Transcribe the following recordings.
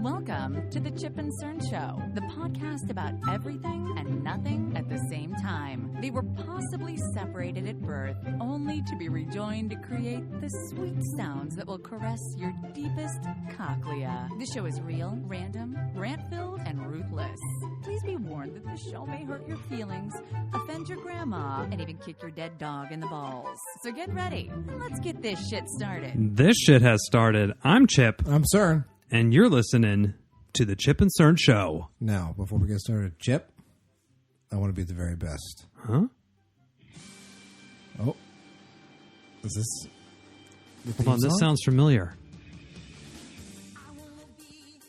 Welcome to the Chip and Cern Show, the podcast about everything and nothing at the same time. They were possibly separated at birth, only to be rejoined to create the sweet sounds that will caress your deepest cochlea. This show is real, random, rant-filled, and ruthless. Please be warned that this show may hurt your feelings, offend your grandma, and even kick your dead dog in the balls. So get ready. Let's get this shit started. This shit has started. I'm Chip. I'm Cern. And you're listening to the Chip and Cern Show. Now, before we get started, Chip, I want to be the very best. Huh? Oh. Is this the Hold on, this song? sounds familiar.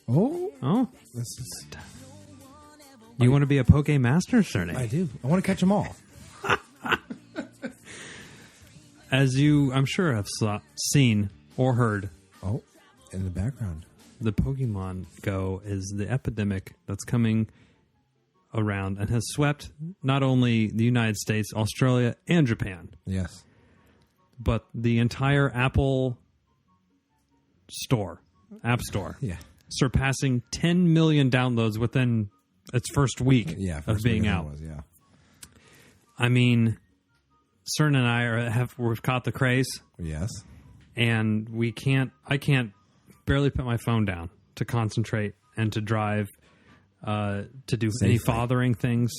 Oh. Oh? This is... You want to be a Poke Master, Cerny? I do. I want to catch them all. As you, I'm sure, have seen or heard, Oh, in the background. the Pokemon Go is the epidemic that's coming around and has swept not only the United States, Australia, and Japan, Yes. but the entire Apple store, App Store, Yeah. surpassing 10 million downloads within its first week Yeah. of first being week out. Was, yeah. I mean, Cern and I we've caught the craze, Yes. and I can't barely put my phone down to concentrate and to drive, to do any Safely. fathering things.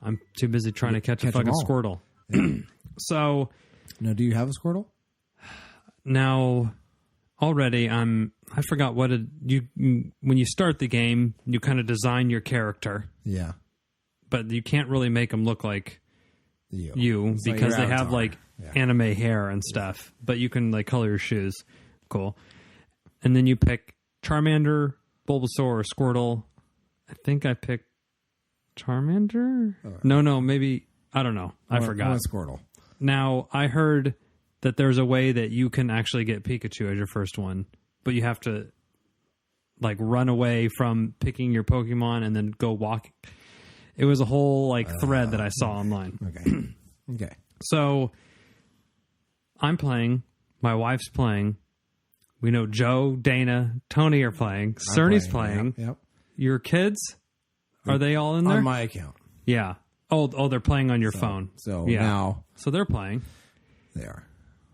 I'm too busy trying to catch a Catch 'em fucking all. Squirtle. So Now, do you have a Squirtle? now already I forgot what when you start the game, you kind of design your character, Yeah. but you can't really make them look like you It's like because your they have avatar. like Yeah. anime hair and stuff, but you can like color your shoes. Cool. And then you pick Charmander, Bulbasaur, or Squirtle. I think I picked Charmander. No, maybe I don't know. I forgot. I want Squirtle. Now I heard that there's a way that you can actually get Pikachu as your first one, but you have to like run away from picking your Pokemon and then go walk. It was a whole like thread that I saw online. Okay. Okay. So I'm playing. My wife's playing. We know Joe, Dana, Tony are playing. Cerny's playing. Yep. Your kids, are they all in there? On my account. Yeah. Oh, they're playing on your phone. So yeah. now So they're playing. they are.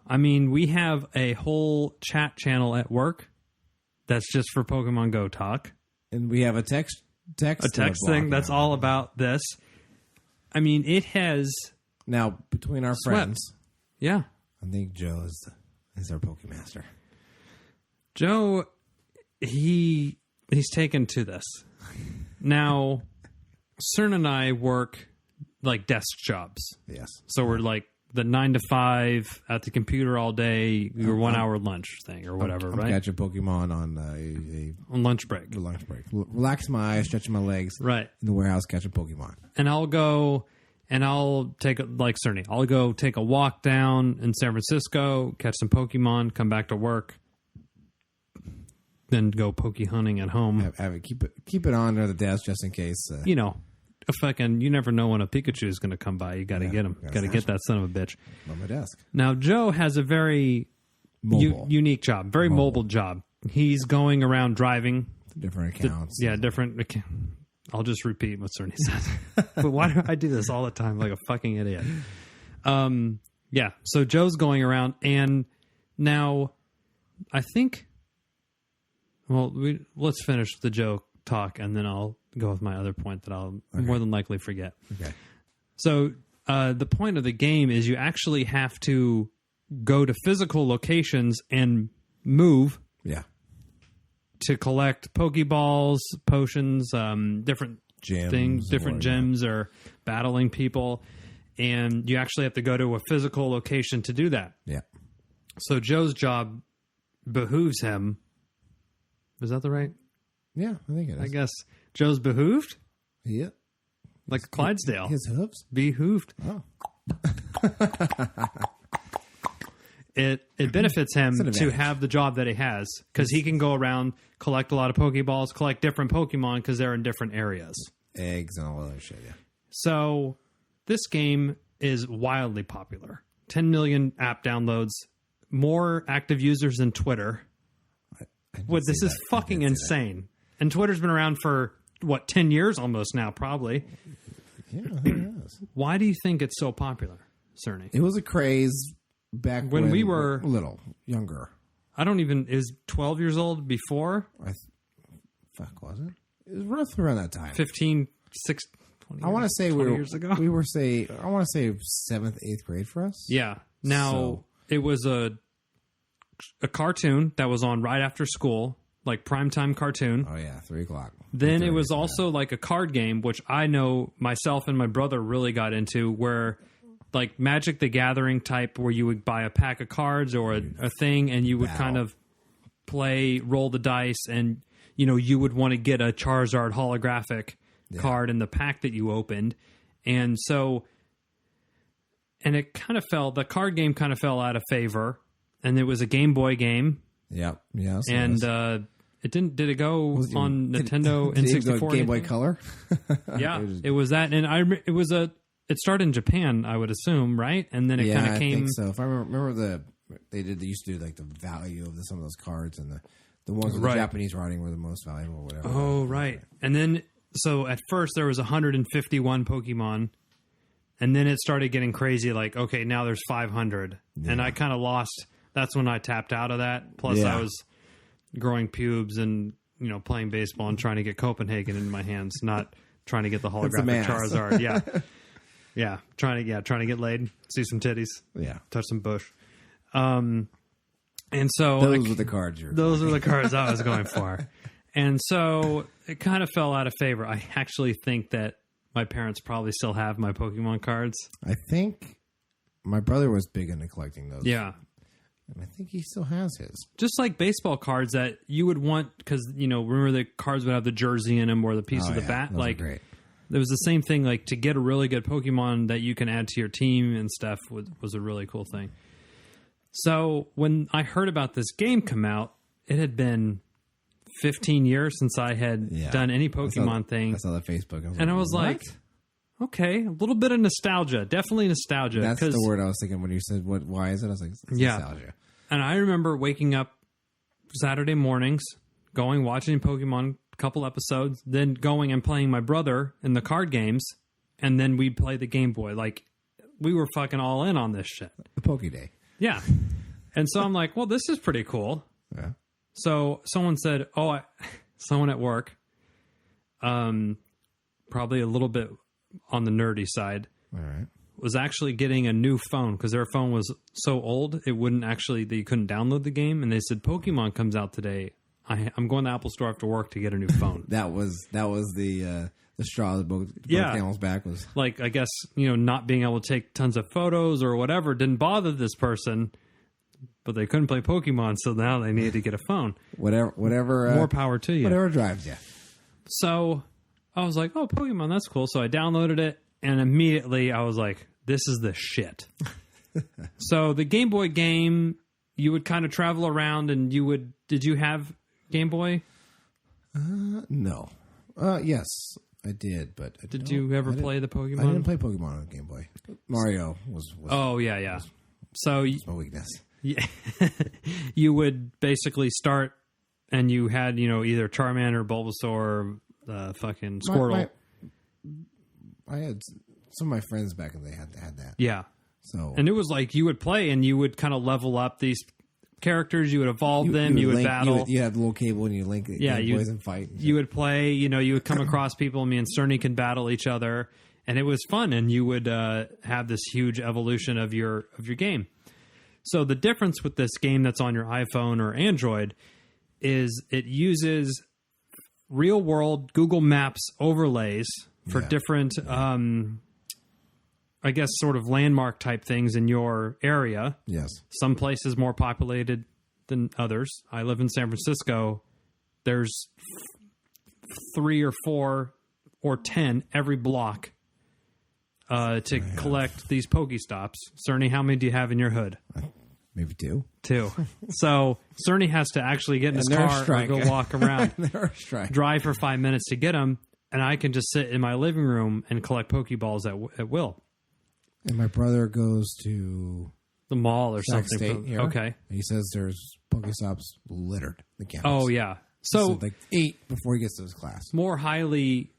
I mean, we have a whole chat channel at work that's just for Pokemon Go talk. And we have a text Thing block that's now. all about this. I mean, it has... Now, between our Swept. friends, Yeah. I think Joe is our Pokemaster. Joe, he's taken to this. Now, Cern and I work like desk jobs. Yes. So we're like the 9 to 5 at the computer all day, your 1 hour lunch thing or whatever, I'm right? catching Pokemon on a On lunch break. lunch break. Relax my eyes, stretching my legs. Right. In the warehouse, catching Pokemon. And I'll go and I'll take, like Cerny, I'll go take a walk down in San Francisco, catch some Pokemon, come back to work, then go Poke hunting at home. Have it keep it on under the desk just in case. You know, you never know when a Pikachu is going to come by. You got to get him. Got to get that son of a bitch. On my desk. Now, Joe has a very Mobile. unique job, very mobile job. He's going around driving. Different accounts. Different. I'll just repeat what Cerny says. But why do I do this all the time like a fucking idiot? Yeah, so Joe's going around, and now I think... Well, let's finish the Joe talk, and then I'll go with my other point that I'll more than likely forget. Okay. So the point of the game is you actually have to go to physical locations and move Yeah. to collect Pokeballs, potions, different Gems things, different or, gems, or battling people. And you actually have to go to a physical location to do that. Yeah. So Joe's job behooves him. Is that the right? Yeah, I think it is. I guess Joe's behooved? Yeah. Like Clydesdale. His hooves? Behooved. Oh. It benefits him an to advantage. have the job that he has because he can go around, collect a lot of Pokeballs, collect different Pokemon because they're in different areas. Eggs and all that other shit, yeah. So this game is wildly popular. 10 million app downloads, more active users than Twitter. I did What, see this is that. I fucking did see that. insane. And Twitter's been around for, 10 years almost now, probably. Yeah, I think it is. Why do you think it's so popular, Cerny? It was a craze back When we were- little, younger. is 12 years old before? Fuck, was it? It was roughly around that time. 15, 6, 20 I want to say 20 we were years ago. I want to say 7th, 8th grade for us. Yeah. Now, So- it was a cartoon that was on right after school, like primetime cartoon. Oh yeah, 3 o'clock. Then it 3:30, was yeah. also like a card game, which I know myself and my brother really got into, where like Magic the Gathering type, where you would buy a pack of cards or a thing, and you would kind of roll the dice, and you would want to get a Charizard holographic card in the pack that you opened, and it kind of the card game kind of fell out of favor, and it was a Game Boy game, Yep. Yeah. so and it it didn't. Did it go on Nintendo did it go N64? Game Boy anything? Color. Yeah, it was that, and it started in Japan, I would assume, right? And then it kind of I came. think so. If I remember they used to do like the value of some of those cards, and the ones with Right. the Japanese writing were the most valuable, or whatever. Oh, right. And then, so at first there was 151 Pokemon, and then it started getting crazy. Like, okay, now there's 500, and I kind of lost. That's when I tapped out of that. Plus, Yeah. I was growing pubes and playing baseball and trying to get Copenhagen in my hands, not trying to get the a holographic mass. Charizard. Yeah, yeah, trying to get laid, see some titties, Yeah. touch some bush. And so Those were the cards those were the cards I was going for. And so it kind of fell out of favor. I actually think that my parents probably still have my Pokemon cards. I think my brother was big into collecting those. Yeah. And I think he still has his. Just like baseball cards that you would want, because, remember the cards would have the jersey in them or the piece of the bat? Those are Like, great. there was the same thing, like to get a really good Pokemon that you can add to your team and stuff was a really cool thing. So when I heard about this game come out, it had been 15 years since I had done any Pokemon thing. I saw that Facebook. And I was "What?" like, okay, a little bit of nostalgia. Definitely nostalgia. That's the word I was thinking when you said, "What? Why is it?" I was like, it's nostalgia. And I remember waking up Saturday mornings, watching Pokemon, a couple episodes, then going and playing my brother in the card games, and then we'd play the Game Boy. Like, we were fucking all in on this shit. The Poke Day. Yeah. And so I'm like, well, this is pretty cool. Yeah. So someone said, someone at work, probably a little bit on the nerdy side, All right. was actually getting a new phone because their phone was so old that you couldn't download the game. And they said, Pokemon comes out today. I'm going to Apple Store after work to get a new phone. That was the straw that broke Camel's back was. Like, I guess, not being able to take tons of photos or whatever didn't bother this person, but they couldn't play Pokemon, so now they needed to get a phone. Whatever. More power to you. Whatever drives you. So I was like, oh, Pokemon, that's cool. So I downloaded it, and immediately I was like, this is the shit. So the Game Boy game, you would kind of travel around, and did you have Game Boy? No. Yes, I did, but Did you ever play the Pokemon? I didn't play Pokemon on Game Boy. Mario was Oh, yeah. So my weakness. yeah, you would basically start, and you had, either Charmander, Bulbasaur, fucking Squirtle. I had some of my friends back in the day had that. Yeah. So And it was like you would play, and you would kind of level up these characters. You would evolve them. You would link, battle. You had the little cable, and you link it. Yeah, Game Boys and fight. And you would play, you would come across people. Me and Cerny can battle each other, and it was fun. And you would have this huge evolution of your game. So the difference with this game that's on your iPhone or Android is it uses real world Google Maps overlays for different, I guess, sort of landmark type things in your area. Yes. Some places more populated than others. I live in San Francisco. There's 3 or 4 or 10 every block to collect these Pokestops. Cerny, how many do you have in your hood? Maybe 2. 2. So Cerny has to actually get in his And they're a car strike. and go walk around, They're a strike. drive for 5 minutes to get them, and I can just sit in my living room and collect Pokeballs at will. And my brother goes to The mall or Sac something. State here. Okay. And he says there's Pokestops littered the campus. Oh, yeah. So like 8 before he gets to his class. more highly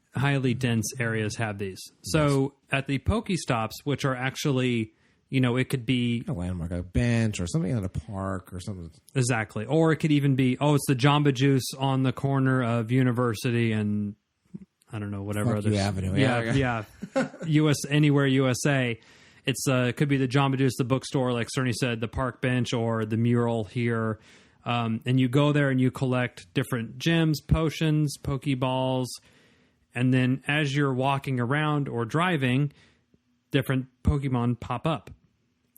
dense areas have these. So at the Pokestops, which are actually, it could be A landmark, a bench, or something at a park, or something. exactly, or it could even be, it's the Jamba Juice on the corner of University and I don't know, whatever Fuck other you Avenue. yeah, anywhere USA. It's it could be the Jamba Juice, the bookstore, like Cerny said, the park bench, or the mural here. And you go there and you collect different gems, potions, Pokeballs, and then as you're walking around or driving, different Pokemon pop up.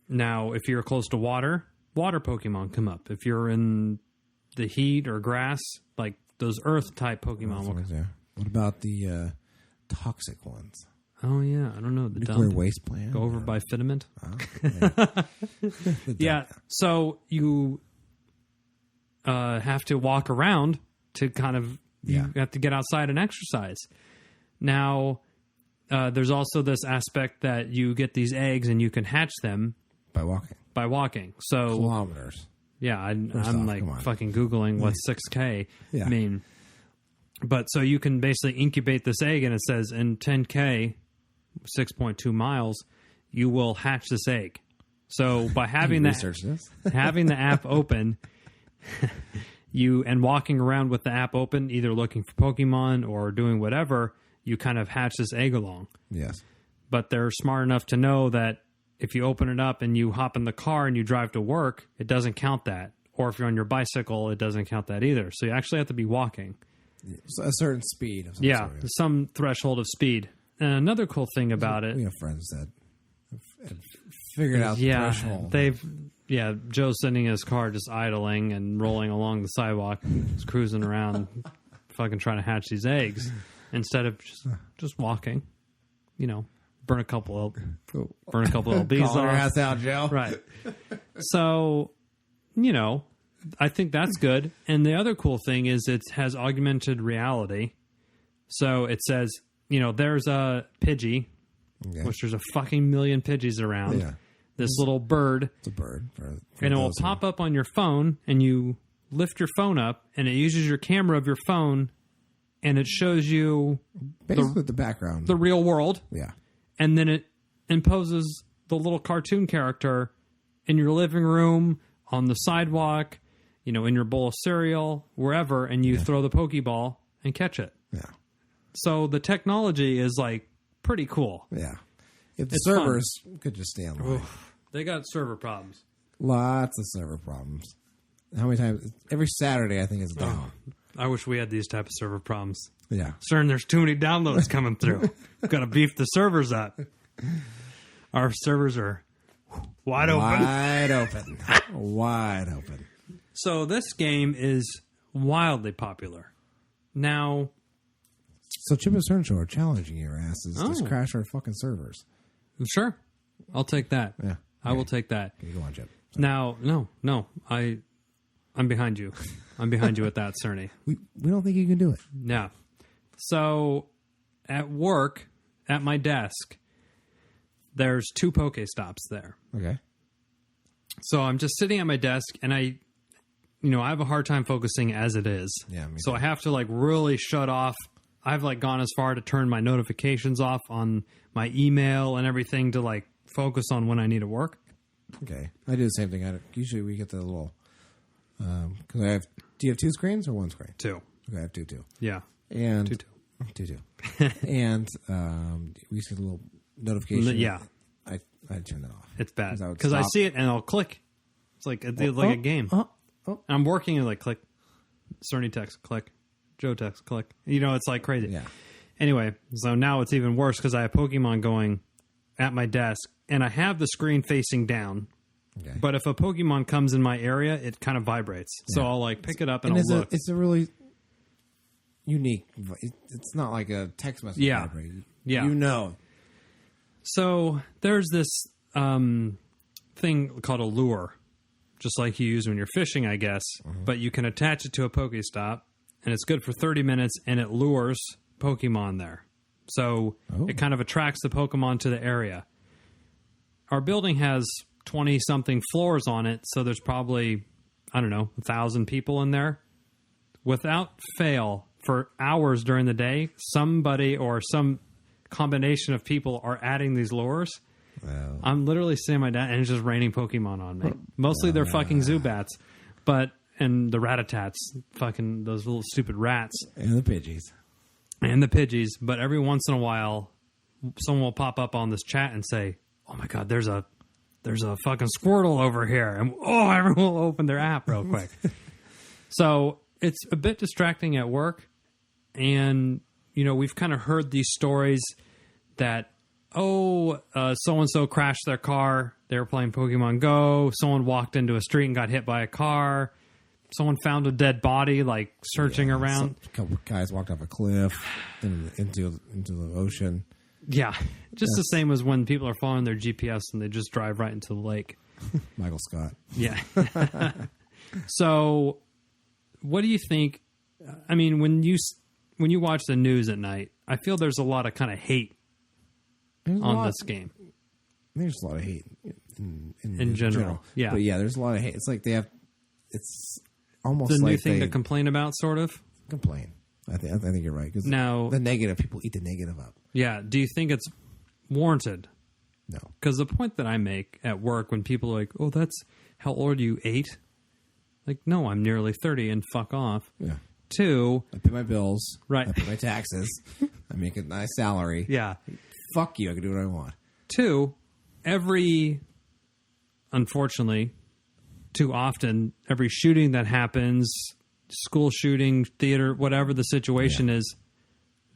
Now, if you're close to water Pokemon come up. If you're in the heat or grass, like those Earth type Pokemon will come. Yeah. What about the toxic ones? Oh yeah, I don't know. The Nuclear dump. waste plant? Go over by Fidament. Yeah. Yeah, so you have to walk around to kind of, you have to get outside and exercise. Now, there's also this aspect that you get these eggs and you can hatch them By walking. by walking. So, Kilometers. yeah, I'm off, like come on. fucking Googling what 6K Yeah. mean. But so you can basically incubate this egg and it says in 10K, 6.2 miles, you will hatch this egg. So by having that, Research this. having the app open, and walking around with the app open, either looking for Pokemon or doing whatever, you kind of hatch this egg along. Yes. But they're smart enough to know that if you open it up and you hop in the car and you drive to work, it doesn't count that. Or if you're on your bicycle, it doesn't count that either. So you actually have to be walking. So a certain speed. Of some Yeah, sort, some threshold of speed. And another cool thing about it, We have friends that have figured out the threshold. Joe's sitting in his car just idling and rolling along the sidewalk, just cruising around, fucking trying to hatch these eggs instead of just walking. Burn a couple LBs Calling your off. ass out, Joe. Right. So, I think that's good. And the other cool thing is it has augmented reality. So it says, there's a Pidgey, Okay. which there's a fucking million Pidgeys around. Yeah. This little bird. It's a bird. For And it will those who- pop up on your phone, and you lift your phone up, and it uses your camera of your phone, and it shows you Basically the background. the real world, Yeah. and then it imposes the little cartoon character in your living room, on the sidewalk, in your bowl of cereal, wherever, and you throw the Pokeball and catch it. Yeah. So the technology is like pretty cool. Yeah. If the It's servers could just stay online. They got server problems. Lots of server problems. How many times? Every Saturday, I think it's down. I wish we had these type of server problems. Yeah. CERN, there's too many downloads coming through. Got to beef the servers up. Our servers are wide open. Wide open. Wide open. So this game is wildly popular. Now, So Chip and Stern Show are challenging your asses. Just Oh. crash our fucking servers. sure, I'll take that. Yeah. I will take that. Okay, go on, Chip. Now, no, I'm behind you. I'm behind you with that, Cerny. We don't think you can do it. Yeah. So at work, at my desk, there's 2 Pokestops there. Okay. So I'm just sitting at my desk, and I have a hard time focusing as it is. Yeah, me So I have to really shut off. I've gone as far to turn my notifications off on my email and everything to focus on when I need to work. Okay. I do the same thing. Usually we get the little... Because I have... Do you have 2 screens or 1 screen? 2. Okay, I have 2. Yeah. And... 2. 2. And we see the little notification. Yeah. I turn that off. It's bad. 'Cause I would Because I stop. see it and I'll click. It's like a game. Oh. And I'm working and click. Cerny text, click. Joe text, click. It's crazy. Yeah. Anyway, so now it's even worse because I have Pokemon going at my desk and I have the screen facing down. Okay. But if a Pokemon comes in my area, it kind of vibrates. So I'll pick it up and I'll look. It's a really unique... It's not like a text message. Yeah. vibrate. Yeah. So there's this thing called a lure, just like you use when you're fishing, I guess. But you can attach it to a Pokestop, and it's good for 30 minutes, and it lures Pokemon there. So it kind of attracts the Pokemon to the area. Our building has 20-something floors on it, so there's probably, 1,000 people in there. without fail, for hours during the day, somebody or some combination of people are adding these lures. Wow. I'm literally sitting at my dad and it's just raining Pokemon on me. Mostly they're fucking Zubats, and the Ratatats, fucking those little stupid rats. And the Pidgeys. And the Pidgeys. But every once in a while, someone will pop up on this chat and say, oh my God, there's a fucking Squirtle over here. And everyone will open their app real quick. So it's a bit distracting at work. And, we've kind of heard these stories that, so-and-so crashed their car. They were playing Pokemon Go. Someone walked into a street and got hit by a car. Someone found a dead body, searching around. A couple guys walked off a cliff into the ocean. Yeah. Just the same as when people are following their GPS and they just drive right into the lake. Michael Scott. Yeah. So, what do you think? I mean, when you watch the news at night, I feel there's a lot of kind of hate on this game. There's a lot of hate in general. Yeah. But yeah, there's a lot of hate. It's like it's almost the like new thing to complain about, sort of. Complain. I think you're right. Because now, the negative, people eat the negative up. Yeah. Do you think it's warranted? No. Because the point that I make at work when people are like, oh, how old are you, 8? Like, no, I'm nearly 30 and fuck off. Yeah. 2, I pay my bills. Right. I pay my taxes. I make a nice salary. Yeah. Fuck you. I can do what I want. 2, unfortunately, too often, every shooting that happens, school shooting, theater, whatever the situation is,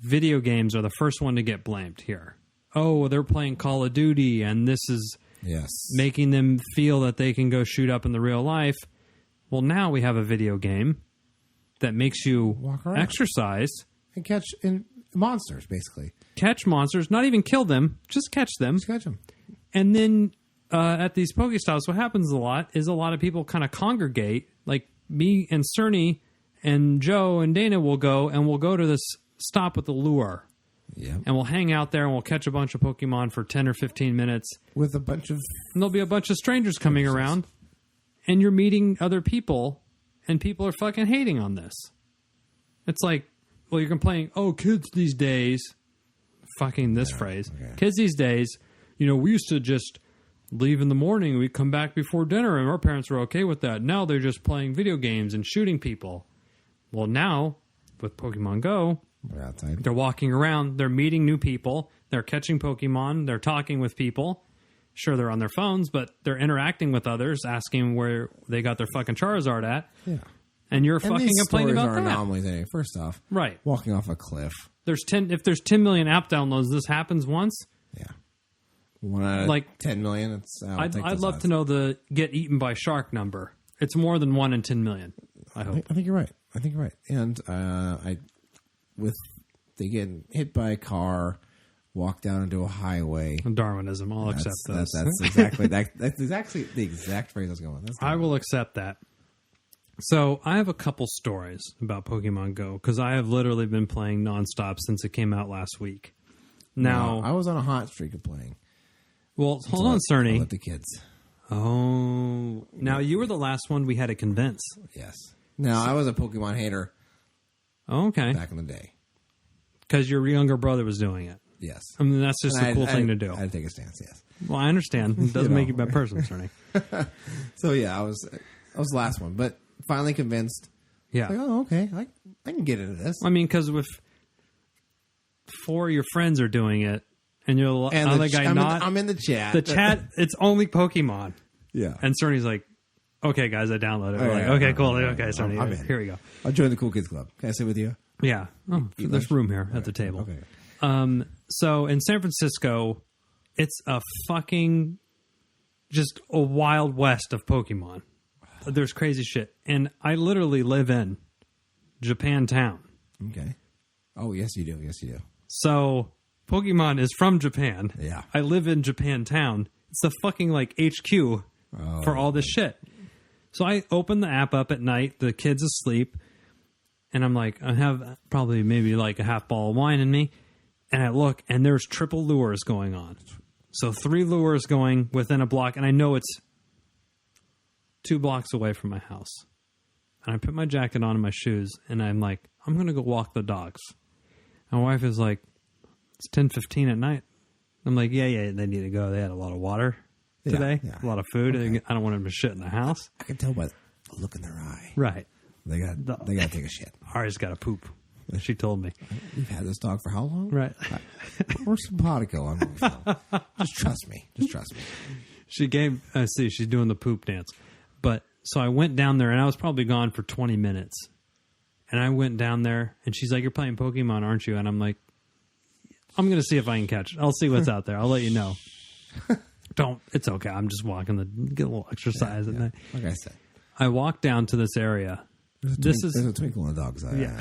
video games are the first one to get blamed here. Oh, they're playing Call of Duty, and this is making them feel that they can go shoot up in the real life. Well, now we have a video game that makes you exercise. And catch monsters, basically. Catch monsters, not even kill them, just catch them. Just catch them. And then at these Pokestops, what happens a lot is a lot of people kind of congregate. Like me and Cerny and Joe and Dana will go to this stop with the lure. Yeah. And we'll hang out there and we'll catch a bunch of Pokemon for 10 or 15 minutes. With a bunch of... And there'll be a bunch of strangers coming around. And you're meeting other people. And people are fucking hating on this. It's like, well, you're complaining, kids these days... Fucking this phrase. Okay. Kids these days, we used to just leave in the morning. We'd come back before dinner, and our parents were okay with that. Now they're just playing video games and shooting people. Well, now, with Pokemon Go, they're walking around. They're meeting new people. They're catching Pokemon. They're talking with people. Sure, they're on their phones, but they're interacting with others, asking where they got their fucking Charizard at. Yeah. And you're fucking complaining about that. Anomalies anyway. First off, right, walking off a cliff. If there's 10 million app downloads, this happens once. Yeah, 1 out of 10 million. I'd love to know the get eaten by shark number. It's more than 1 in 10 million. I hope. I think you're right. And they get hit by a car, walk down into a highway. Darwinism. I'll accept those. That's exactly that's exactly the exact phrase I was going with. I will accept that. So I have a couple stories about Pokemon Go because I have literally been playing nonstop since it came out last week. Now I was on a hot streak of playing. Well, hold on, Cerny. I'll let the kids. Oh, now you were the last one we had to convince. Yes. Now I was a Pokemon hater. Okay. Back in the day, because your younger brother was doing it. Yes. I mean, that's just a cool thing to do. I'd take a stance. Yes. Well, I understand. It doesn't make you a bad person, Cerny. So yeah, I was the last one, but. Finally convinced. Yeah. Like, okay. I can get into this. I mean, because if 4 of your friends are doing it, and you're the other guy I'm in the chat. The chat, it's only Pokemon. Yeah. And Cerny's like, okay, guys, I downloaded it. We're like, okay, cool. Okay, Cerny, I'm in. Here we go. I'll join the Cool Kids Club. Can I sit with you? Yeah. Oh, there's room here at the table. Okay. So in San Francisco, it's a fucking just a wild west of Pokemon. There's crazy shit. And I literally live in Japantown. Okay. Oh, yes, you do. Yes, you do. So Pokemon is from Japan. Yeah. I live in Japantown. It's the fucking HQ for all this shit. So I open the app up at night. The kid's asleep. And I'm like, I have probably maybe a half ball of wine in me. And I look, and there's triple lures going on. So 3 lures going within a block. And I know it's 2 blocks away from my house. And I put my jacket on and my shoes, and I'm like, I'm going to go walk the dogs. My wife is like, it's 10:15 at night. I'm like, yeah, they need to go. They had a lot of water today, a lot of food. Okay. I don't want them to shit in the house. I can tell by the look in their eye. Right. They got to take a shit. Ari's got to poop. She told me. You've had this dog for how long? Right. We're simpatico on my phone. Just trust me. She gave, she's doing the poop dance. But so I went down there, and I was probably gone for 20 minutes. And I went down there, and she's like, you're playing Pokemon, aren't you? And I'm like, I'm going to see if I can catch it. I'll see what's out there. I'll let you know. It's okay. I'm just walking get a little exercise. Yeah. Like I said. I walked down to this area. There's a twinkle in the dog's eye. Yeah.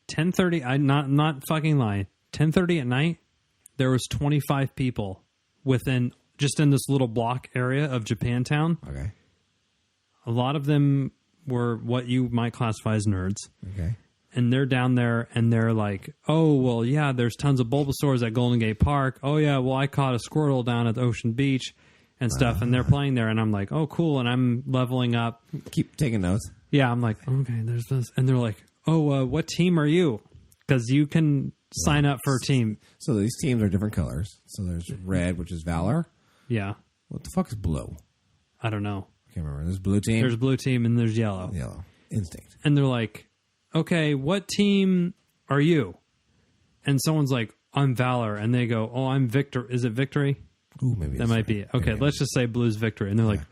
10:30. I'm not fucking lying. 10:30 at night, there was 25 people just in this little block area of Japantown. Okay. A lot of them were what you might classify as nerds. Okay. And they're down there, and they're like, oh, well, yeah, there's tons of Bulbasaurs at Golden Gate Park. Oh, yeah, well, I caught a Squirtle down at Ocean Beach and stuff, and they're playing there. And I'm like, oh, cool, and I'm leveling up. Keep taking notes. Yeah, I'm like, okay, there's this. And they're like, oh, what team are you? Because you can sign up for a team. So these teams are different colors. So there's red, which is Valor. Yeah. What the fuck is blue? I don't know. I can't remember. There's blue team. There's blue team, and there's yellow. Yellow. Instinct. And they're like, okay, what team are you? And someone's like, I'm Valor. And they go, oh, I'm Victor. Is it Victory? Ooh, maybe that might be it. Okay, let's just say Blue's Victory. And they're like,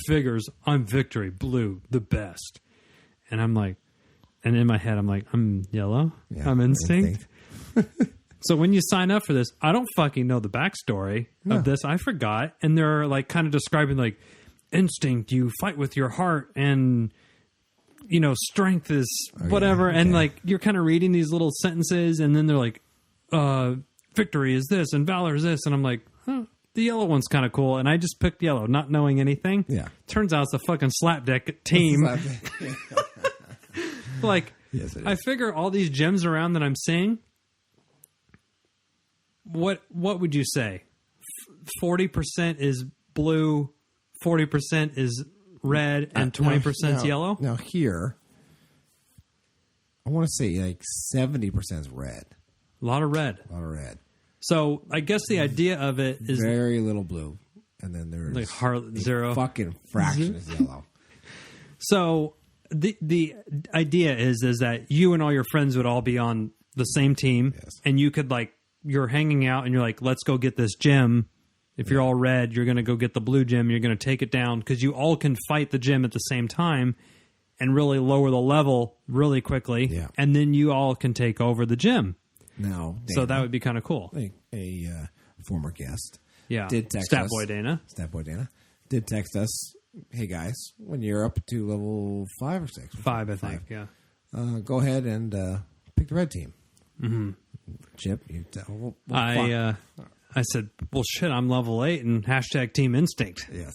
figures, I'm Victory. Blue, the best. And I'm like, and in my head, I'm like, I'm Yellow. Yeah, I'm Instinct. So when you sign up for this, I don't fucking know the backstory of this. I forgot. And they're like kind of describing like, Instinct, you fight with your heart, and strength is whatever. Yeah, okay. And like you're kind of reading these little sentences, and then they're like, Victory is this and Valor is this. And I'm like, the yellow one's kind of cool. And I just picked yellow, not knowing anything. Yeah. Turns out it's a fucking slapdick team. Like, yes, I figure all these gems around that I'm seeing, what would you say? 40% is blue, 40% is red, and 20% is yellow? Now here, I want to say like 70% is red. A lot of red. So I guess the idea of it is very little blue, and then there's like zero fucking fraction is yellow. So the idea is that you and all your friends would all be on the same team, and you could you're hanging out, and you're like, let's go get this gem. If you're all red, you're going to go get the blue gem. You're going to take it down because you all can fight the gem at the same time and really lower the level really quickly, and then you all can take over the gem. Now, Dana, so that would be kind of cool. A former guest, did text us. Statboy Dana did text us. Hey guys, when you're up to level 5 or 6, 5, I think, go ahead and pick the red team. Mm-hmm. Chip, I said, well, shit, I'm level 8 and # Team Instinct. Yes.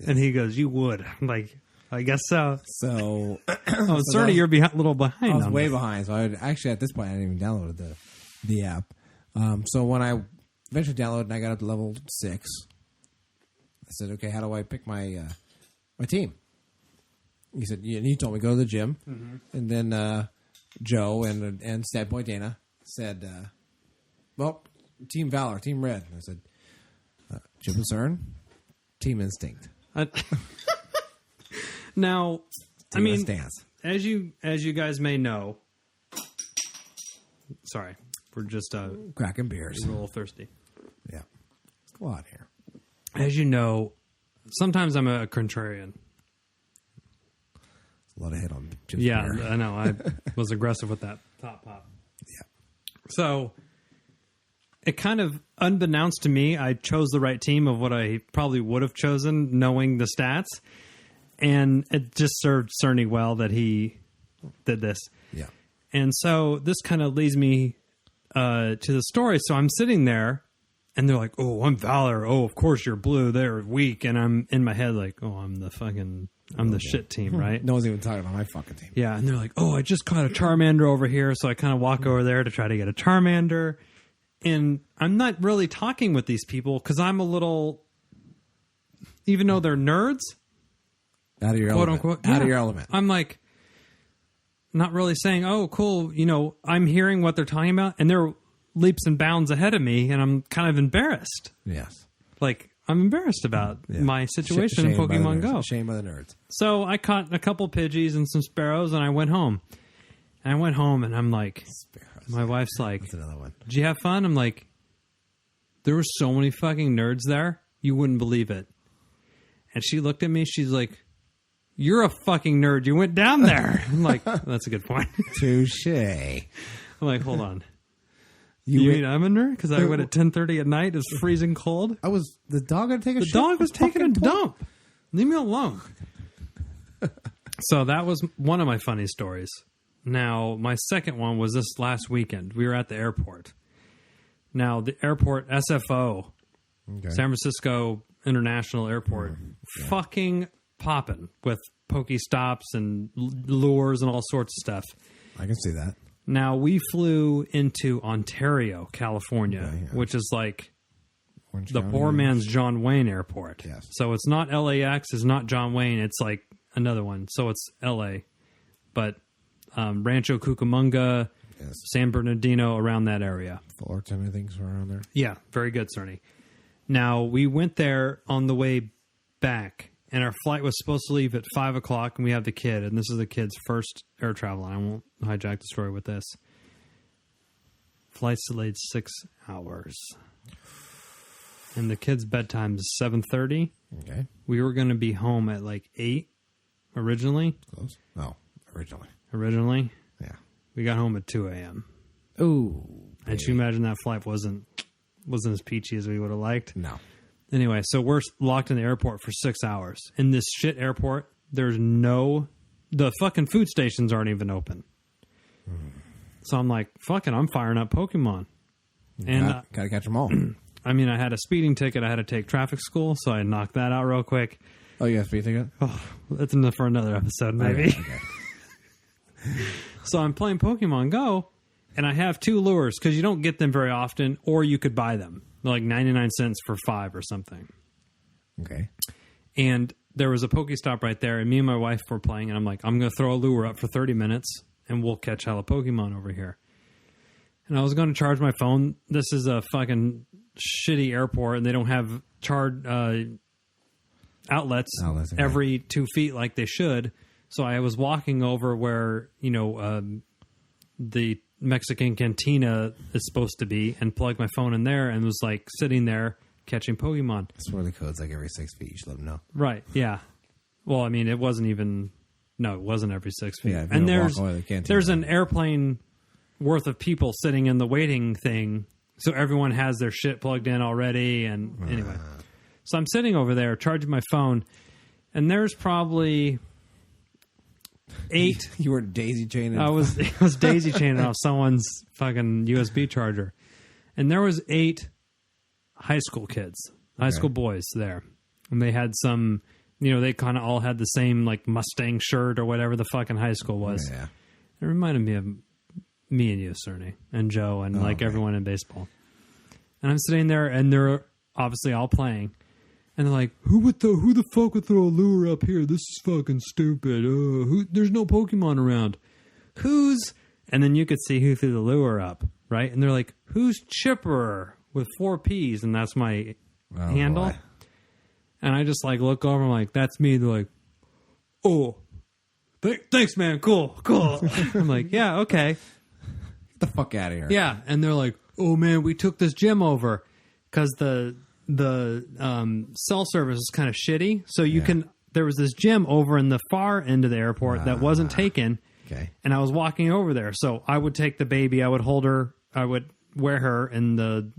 And he goes, you would. I'm like, I guess so. So, certainly you're a little behind. I was way behind. So actually, at this point, I hadn't even downloaded the app. So when I eventually downloaded and I got up to level 6, I said, okay, how do I pick my team? He said, and he told me go to the gym. Mm-hmm. And then Joe and Statboy Dana said, well, Team Valor, Team Red. And I said, Chip and CERN, Team Instinct. Now, I mean, stance. as you guys may know, sorry, we're just cracking beers. A little thirsty. Yeah, it's a lot here. As you know, sometimes I'm a contrarian. It's a lot of hit on Chip's beer. Beer. I know. I was aggressive with that top pop. Yeah. So it kind of, unbeknownst to me, I chose the right team of what I probably would have chosen, knowing the stats. And it just served Cerny well that he did this. Yeah. And so this kind of leads me to the story. So I'm sitting there, and they're like, oh, I'm Valor. Oh, of course you're blue. They're weak. And I'm in my head like, oh, I'm the shit team, right? No one's even talking about my fucking team. Yeah. And they're like, oh, I just caught a Charmander over here. So I kind of walk over there to try to get a Charmander. And I'm not really talking with these people because I'm a little, even though they're nerds, Out of your quote element. unquote. Out of your element. I'm like, not really saying, oh, cool. You know, I'm hearing what they're talking about, and they're leaps and bounds ahead of me, and I'm kind of embarrassed. Yes. Like, I'm embarrassed about my situation in Pokemon Go. Shame by the nerds. So I caught a couple Pidgeys and some Sparrows, and I went home. And I went home, and I'm like, Sparrows. my wife's like, That's another one. did you have fun? I'm like, there were so many fucking nerds there, you wouldn't believe it. And she looked at me, she's like, you're a fucking nerd. You went down there. I'm like, that's a good point. Touche. I'm like, hold on. You mean I'm a nerd? Because I went at 10:30 at night. It was freezing cold. Was the dog going to take a The shit? dog was taking a dump. Leave me alone. So that was one of my funny stories. Now, my second one was this last weekend. We were at the airport. Now, the airport, SFO, San Francisco International Airport, fucking popping with Pokestops and lures and all sorts of stuff. I can see that. Now, we flew into Ontario, California, which is like Orange the County. poor man's John Wayne Airport. Yes. So it's not LAX, it's not John Wayne, it's like another one. So it's LA. But Rancho Cucamonga, San Bernardino, around that area. Fullerton, I think, is around there. Yeah, very good, Cerny. Now, we went there on the way back, and our flight was supposed to leave at 5 o'clock, and we have the kid, and this is the kid's first air travel. I won't hijack the story with this. Flight's delayed 6 hours. And the kid's bedtime is 7:30. Okay. We were going to be home at like 8 originally. Close. No, originally. Yeah. We got home at 2 a.m. Ooh. And you imagine that flight wasn't as peachy as we would have liked. No. Anyway, so we're locked in the airport for 6 hours. In this shit airport, the fucking food stations aren't even open. So I'm like, fucking, I'm firing up Pokemon. And Gotta catch them all. I mean, I had a speeding ticket. I had to take traffic school, so I knocked that out real quick. Oh, you have speed ticket? Oh, that's enough for another episode, maybe. Okay. So I'm playing Pokemon Go, and I have 2 lures because you don't get them very often, or you could buy them. They're like 99 cents for 5 or something. Okay. And there was a Pokestop right there, and me and my wife were playing, and I'm like, I'm going to throw a lure up for 30 minutes, and we'll catch hella Pokemon over here. And I was going to charge my phone. This is a fucking shitty airport, and they don't have outlets okay. every 2 feet like they should. So I was walking over where, the Mexican cantina is supposed to be and plugged my phone in there and was like sitting there catching Pokemon. I swear the code's like every 6 feet. You should let them know. Right, yeah. Well, I mean, it wasn't every 6 feet. Yeah, if you and don't walk away, they can't there's do an airplane worth of people sitting in the waiting thing. So everyone has their shit plugged in already. And anyway, so I'm sitting over there charging my phone, and there's probably 8. You were daisy chaining. I was daisy chaining off someone's fucking USB charger, and there was 8 high school kids, high school boys there, and they had some, they kind of all had the same like Mustang shirt or whatever the fucking high school was. Yeah. It reminded me of me and you, Cerny, and Joe, and everyone in baseball. And I'm sitting there, and they're obviously all playing. And they're like, who the fuck would throw a lure up here? This is fucking stupid. There's no Pokemon around. And then you could see who threw the lure up, right? And they're like, who's Chipper with 4 P's? And that's my handle. Boy. And I just like look over, I'm like, that's me. They're like, oh, thanks, man. Cool. I'm like, yeah, okay. Get the fuck out of here. Yeah. And they're like, oh man, we took this gym over because the cell service is kind of shitty. So there was this gym over in the far end of the airport that wasn't taken. Okay. And I was walking over there. So I would take the baby, I would hold her, I would wear her in the